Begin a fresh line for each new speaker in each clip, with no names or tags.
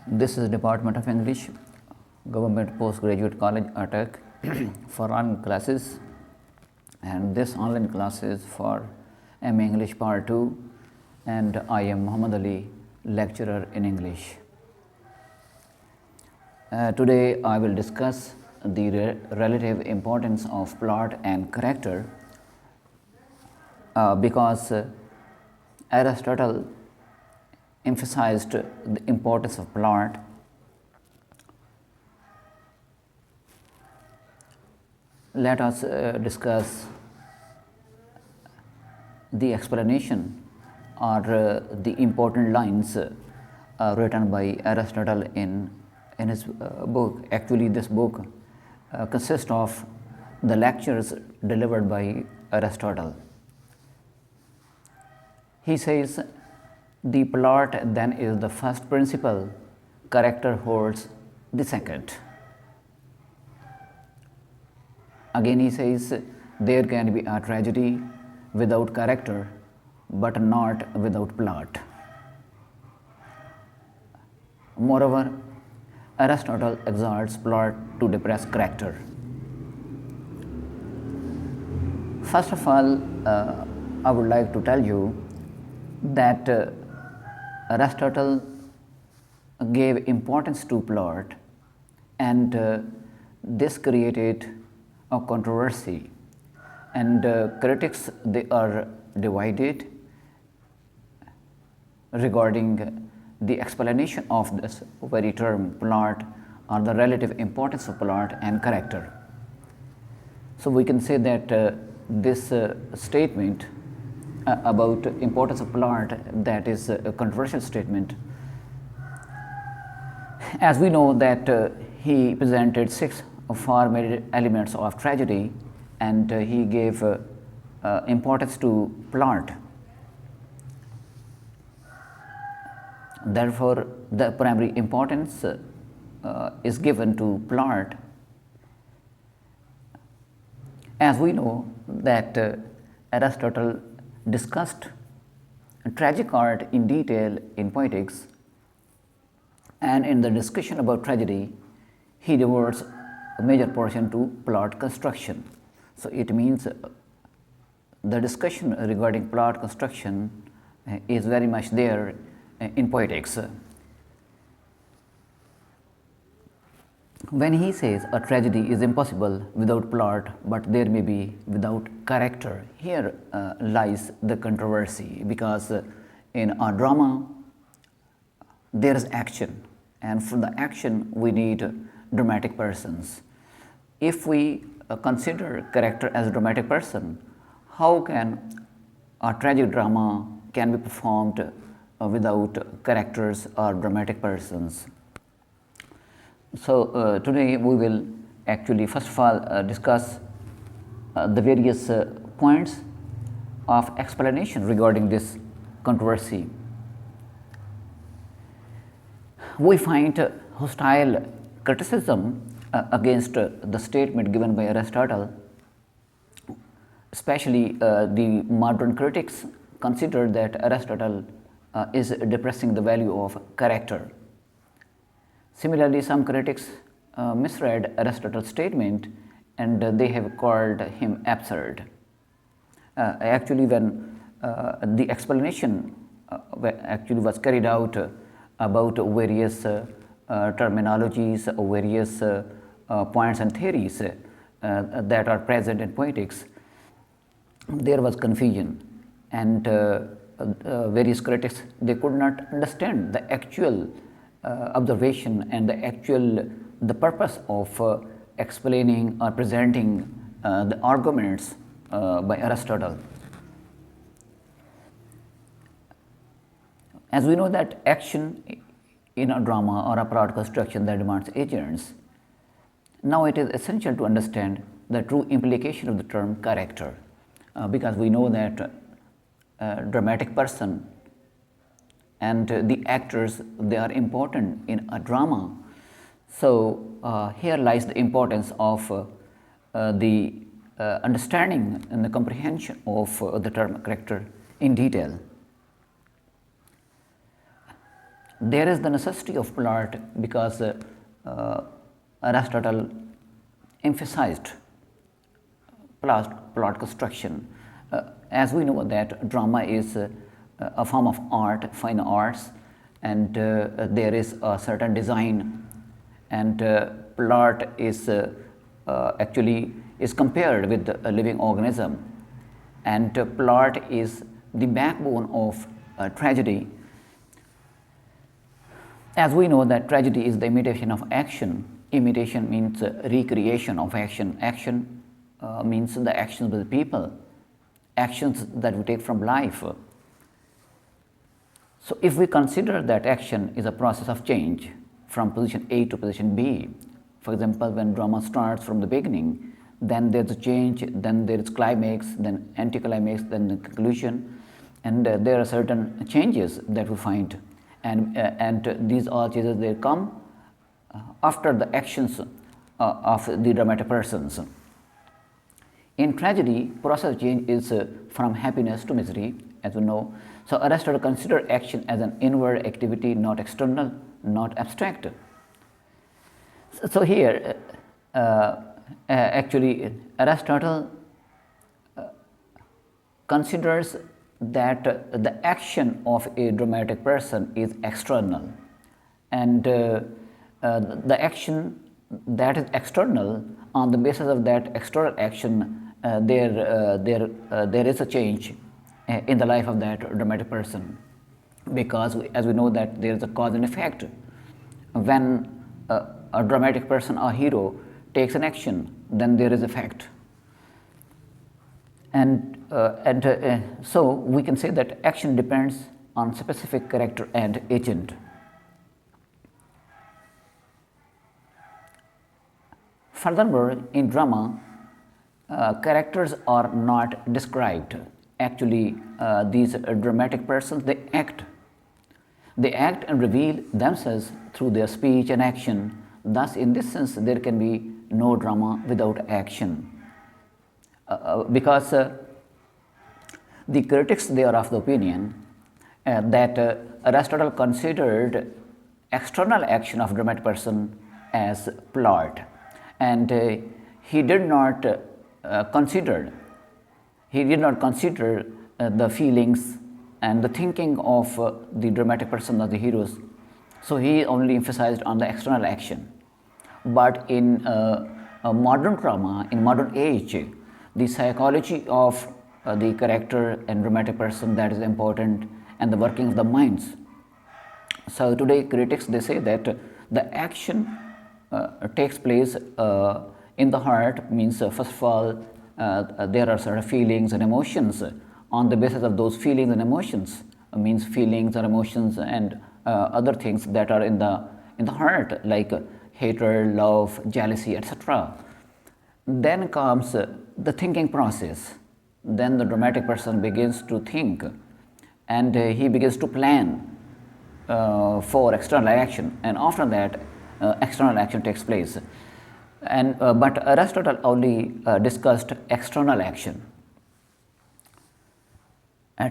This is Department of English, Government Postgraduate College, Attack for online classes, and this online class is for MA English Part 2, and I am Muhammad Ali, lecturer in English. Today I will discuss the relative importance of plot and character because Aristotle emphasized the importance of plot. Let us discuss the explanation or the important lines written by Aristotle in his book. Actually, this book consists of the lectures delivered by Aristotle. He says, the plot then is the first principle, character holds the second. Again he says, there can be a tragedy without character, but not without plot. Moreover, Aristotle exalts plot to depress character. First of all, I would like to tell you that Aristotle gave importance to plot, and this created a controversy, and critics, they are divided regarding the explanation of this very term plot, or the relative importance of plot and character. So we can say that this statement about importance of plot, that is a controversial statement. As we know that he presented 6 four major elements of tragedy, and he gave importance to plot. Therefore, the primary importance is given to plot. As we know that Aristotle discussed tragic art in detail in Poetics, and in the discussion about tragedy, he devotes a major portion to plot construction. So it means the discussion regarding plot construction is very much there in Poetics. When he says a tragedy is impossible without plot, but there may be without character, here lies the controversy, because in a drama there is action, and for the action we need dramatic persons. If we consider character as a dramatic person, how can a tragic drama can be performed without characters or dramatic persons? So today we will actually first of all discuss the various points of explanation regarding this controversy. We find hostile criticism against the statement given by Aristotle. Especially the modern critics consider that Aristotle is depressing the value of character. Similarly, some critics misread Aristotle's statement, and they have called him absurd. Actually, when the explanation actually was carried out about various terminologies, various points and theories that are present in Poetics, there was confusion, and various critics, they could not understand the actual observation and the purpose of explaining or presenting the arguments by Aristotle. As we know that action in a drama or a plot construction that demands agents, now it is essential to understand the true implication of the term character, because we know that dramatic person and the actors, they are important in a drama. So here lies the importance of the understanding and the comprehension of the term character in detail. there is the necessity of plot because Aristotle emphasized plot construction. As we know that drama is a form of art, fine arts, and there is a certain design, and plot is actually is compared with a living organism, and plot is the backbone of tragedy. As we know that tragedy is the imitation of action. Imitation means recreation of action. Action means the actions with people, actions that we take from life. So if we consider that action is a process of change from position A to position B, for example, when drama starts from the beginning, then there's a change, then there is climax, then anticlimax, then the conclusion, and there are certain changes that we find, and these all changes they come after the actions of the dramatic persons. In tragedy, process of change is from happiness to misery, as we know. So Aristotle considered action as an inward activity, not external, not abstract. So here, actually, Aristotle considers that the action of a dramatic person is external, and the action that is external, on the basis of that external action, there is a change in the life of that dramatic person, because as we know that there is a cause and effect. When a dramatic person or hero takes an action, then there is effect, and so we can say that action depends on specific character and agent. Furthermore, in drama, characters are not described. Actually, these dramatic persons, they act and reveal themselves through their speech and action. Thus, in this sense, there can be no drama without action, because the critics, they are of the opinion that Aristotle considered external action of dramatic person as plot, and he did not consider the feelings and the thinking of the dramatic person or the heroes. So he only emphasized on the external action. But in modern drama, in modern age, the psychology of the character and dramatic person, that is important, and the working of the minds. So today critics, they say that the action takes place in the heart, means first of all there are certain feelings and emotions. On the basis of those feelings and emotions, means feelings or emotions and other things that are in the heart, like hatred, love, jealousy, etc. Then comes the thinking process. Then the dramatic person begins to think, and he begins to plan for external action, and after that external action takes place. And but Aristotle only discussed external action.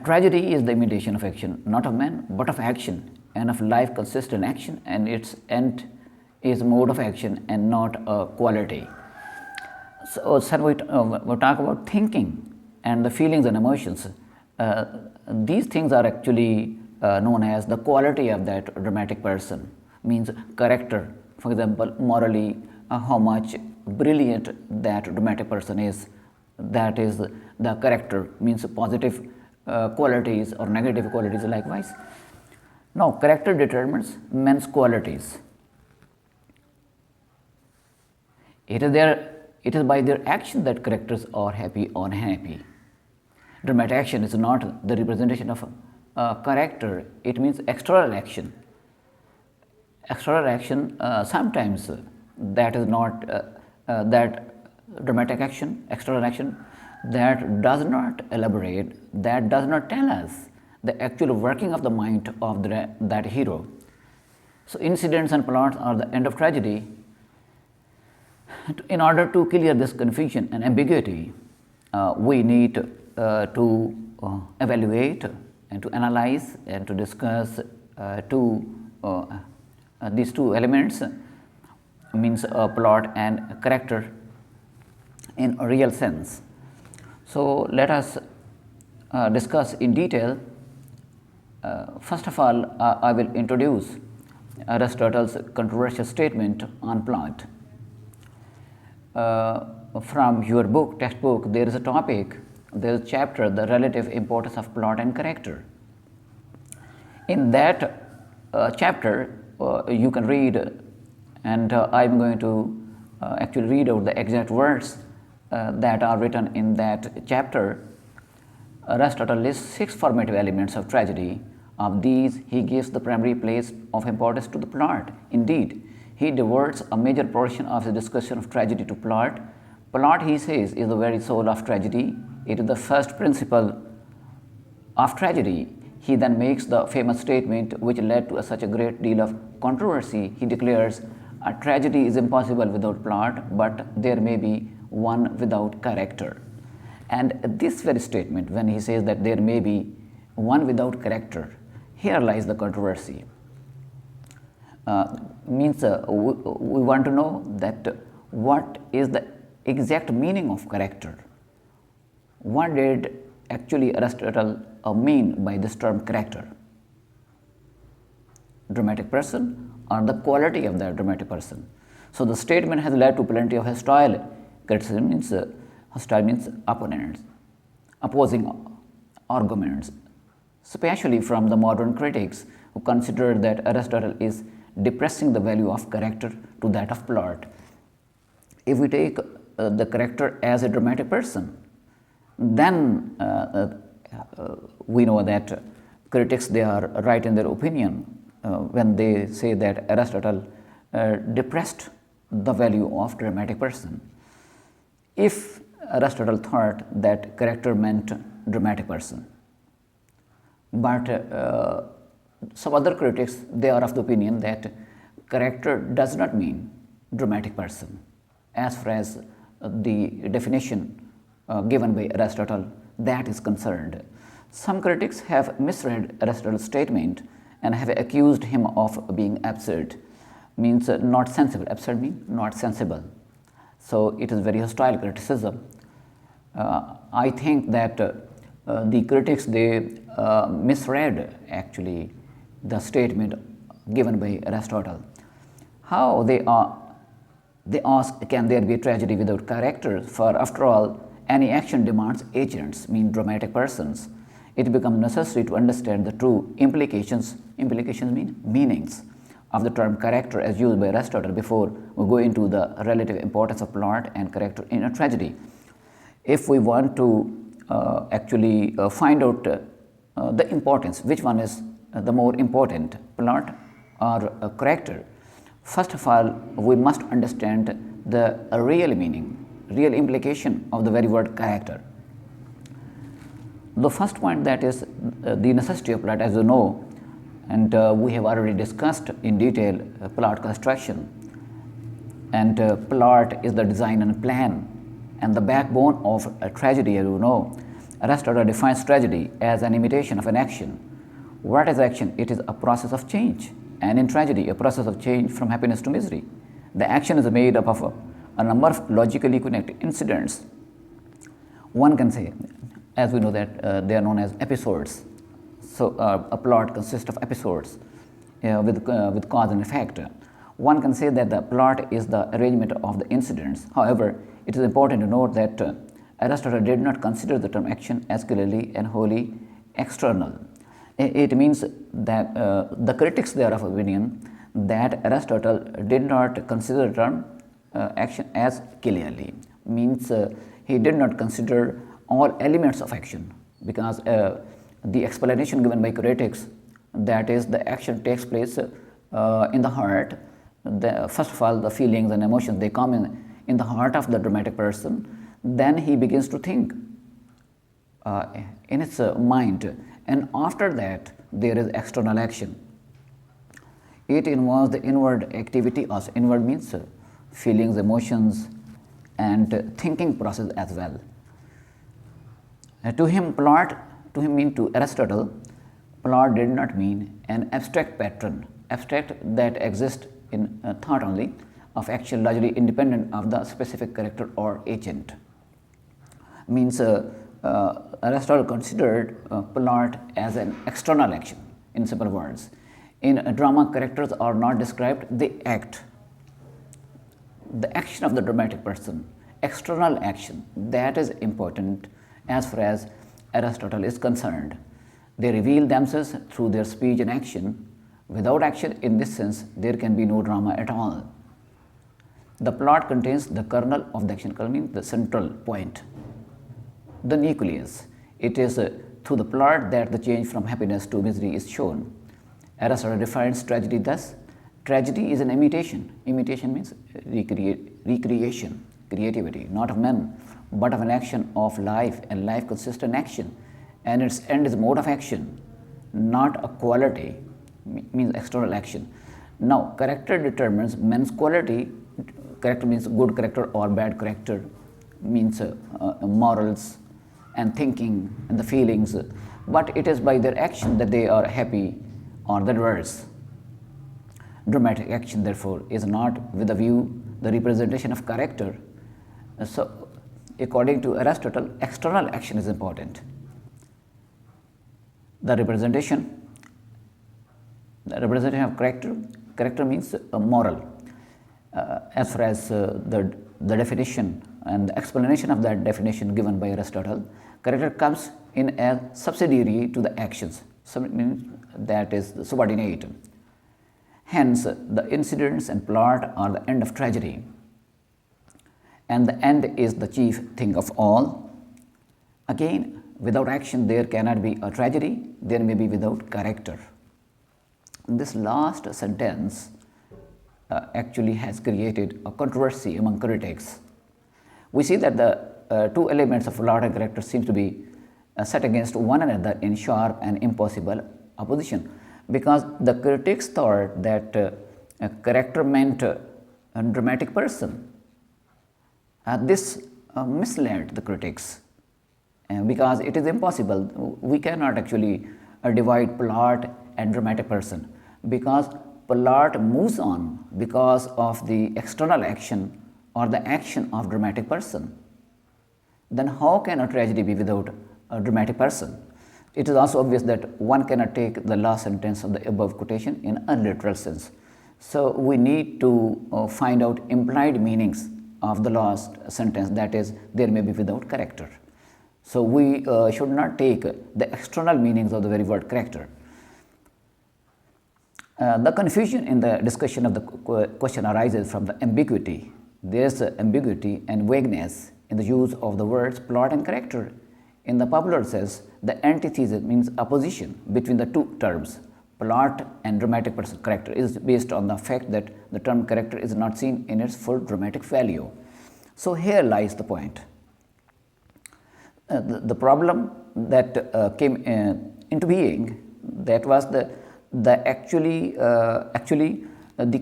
Tragedy is the imitation of action, not of man, but of action, and of life consists in action, and its end is mode of action and not a quality. So we talk about thinking and the feelings and emotions. These things are actually known as the quality of that dramatic person, means character. For example, morally, how much brilliant that dramatic person is, that is the character, means positive qualities or negative qualities likewise. Now, character determines men's qualities. It is by their action that characters are happy or unhappy. Dramatic action is not the representation of a character, it means external action. External action, sometimes that is not that dramatic action, external action, that does not elaborate, that does not tell us the actual working of the mind of that hero. So incidents and plots are the end of tragedy. In order to clear this confusion and ambiguity, we need to evaluate and to analyze and to discuss, to these two elements means plot and character in a real sense. So, let us discuss in detail. First of all, I will introduce Aristotle's controversial statement on plot. From your book, textbook, there is a topic, there is a chapter, the relative importance of plot and character. In that chapter, you can read, and I am going to actually read out the exact words that are written in that chapter. Aristotle lists 6 formative elements of tragedy. Of these, he gives the primary place of importance to the plot. Indeed, he devotes a major portion of his discussion of tragedy to plot. Plot, he says, is the very soul of tragedy. It is the first principle of tragedy. He then makes the famous statement which led to such a great deal of controversy. He declares, a tragedy is impossible without plot, but there may be one without character. And this very statement, when he says that there may be one without character, here lies the controversy. Means we want to know that what is the exact meaning of character. What did actually Aristotle mean by this term character? Dramatic person or the quality of that dramatic person. So the statement has led to plenty of hostile criticism. Means hostile means opponents, opposing arguments, especially from the modern critics who consider that Aristotle is depressing the value of character to that of plot. If we take the character as a dramatic person, then we know that critics, they are right in their opinion when they say that Aristotle depressed the value of dramatic person. If Aristotle thought that character meant dramatic person, but some other critics, they are of the opinion that character does not mean dramatic person as far as the definition given by Aristotle that is concerned. Some critics have misread Aristotle's statement and have accused him of being absurd, means not sensible. Absurd means not sensible. So it is very hostile criticism. I think that the critics, they misread actually the statement given by Aristotle. How they ask, can there be a tragedy without character? For after all, any action demands agents, mean dramatic persons. It becomes necessary to understand the true implications. Implications mean meanings of the term character as used by Aristotle before we go into the relative importance of plot and character in a tragedy. If we want to actually find out the importance, which one is the more important, plot or character, first of all, we must understand the real meaning, real implication of the very word character. The first point, that is the necessity of plot, as you know, and we have already discussed in detail plot construction. And plot is the design and plan and the backbone of a tragedy, as you know. Aristotle defines tragedy as an imitation of an action. What is action? It is a process of change, and in tragedy, a process of change from happiness to misery. The action is made up of a number of logically connected incidents. One can say, as we know that they are known as episodes. So a plot consists of episodes with cause and effect. One can say that the plot is the arrangement of the incidents. However, it is important to note that Aristotle did not consider the term action as clearly and wholly external. It means that the critics, they are of opinion that Aristotle did not consider the term action as clearly. Means he did not consider all elements of action, because the explanation given by critics, that is the action takes place in the heart. First of all, the feelings and emotions, they come in the heart of the dramatic person. Then he begins to think in its mind, and after that there is external action. It involves the inward activity also. Inward means feelings, emotions, and thinking process as well. To him, to Aristotle, plot did not mean an abstract pattern abstract that exist in thought only, of action largely independent of the specific character or agent. Means Aristotle considered plot as an external action. In simple words, in a drama, characters are not described, they act. The action of the dramatic person, external action, that is important as far as Aristotle is concerned. They reveal themselves through their speech and action. Without action, in this sense, there can be no drama at all. The plot contains the kernel of the action. Kernel means the central point, the nucleus. It is through the plot that the change from happiness to misery is shown. Aristotle defines tragedy thus: tragedy is an imitation. Imitation means recreation, creativity, not of men, but of an action of life, and life consists in action, and its end is mode of action, not a quality, means external action. Now, character determines men's quality. Character means good character or bad character, means morals and thinking and the feelings, but it is by their action that they are happy or the reverse. Dramatic action, therefore, is not with a view the representation of character. So, according to Aristotle, external action is important. The representation of character means moral. As far as the definition and the explanation of that definition given by Aristotle, character comes in as subsidiary to the actions. That is subordinate. Hence, the incidents and plot are the end of tragedy, and the end is the chief thing of all. Again, without action there cannot be a tragedy, there may be without character. This last sentence actually has created a controversy among critics. We see that the two elements of plot and character seem to be set against one another in sharp and impossible opposition, because the critics thought that a character meant a dramatic person. This misled the critics, because it is impossible. We cannot actually divide plot and dramatic person, because plot moves on because of the external action or the action of dramatic person. Then how can a tragedy be without a dramatic person? It is also obvious that one cannot take the last sentence of the above quotation in a literal sense. So we need to find out implied meanings of the last sentence, that is, there may be without character. So we should not take the external meanings of the very word character. The confusion in the discussion of the question arises from the ambiguity. There is ambiguity and vagueness in the use of the words plot and character. In the popular sense, the antithesis means opposition between the two terms, plot and dramatic person. Character is based on the fact that the term character is not seen in its full dramatic value. So here lies the point. The problem that came into being, that was the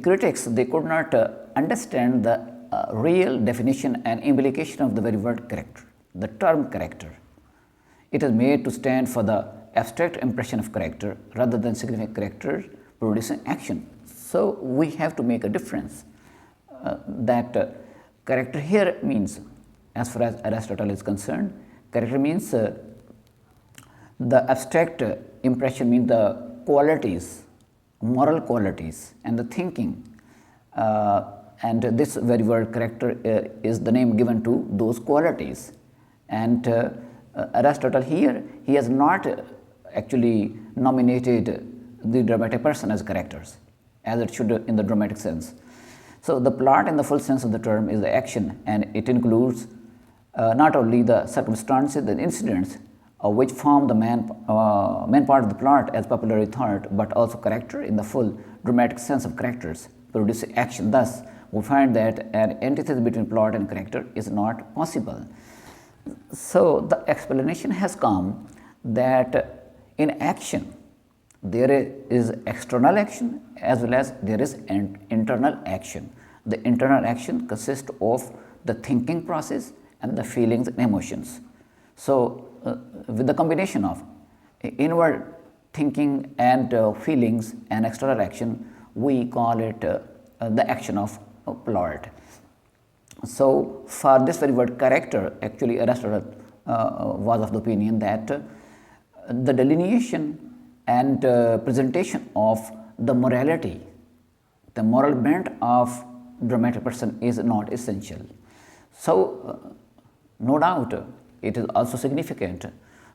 critics, they could not understand the real definition and implication of the very word character, the term character. It is made to stand for the abstract impression of character rather than significant character producing action. So we have to make a difference. That character here means, as far as Aristotle is concerned, character means the abstract impression means the qualities, moral qualities, and the thinking. And this very word character is the name given to those qualities. And Aristotle here, he has not actually nominated the dramatic person as characters, as it should in the dramatic sense. So the plot in the full sense of the term is the action, and it includes not only the circumstances, the incidents which form the main part of the plot as popularly thought, but also character in the full dramatic sense of characters producing action. Thus, we find that an antithesis between plot and character is not possible. So the explanation has come that in action there is external action as well as there is an internal action. The internal action consists of the thinking process and the feelings and emotions. So with the combination of inward thinking and feelings and external action, we call it the action of plot. So, for this very word character, actually Aristotle was of the opinion that the delineation and presentation of the morality, the moral bent of dramatic person is not essential. So, no doubt it is also significant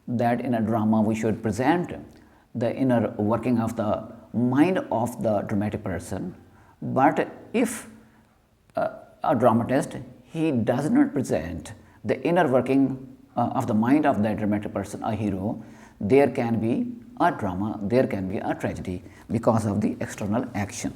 that in a drama we should present the inner working of the mind of the dramatic person, but if a dramatist, he does not present the inner working of the mind of that dramatic person, a hero, there can be a drama, there can be a tragedy because of the external action.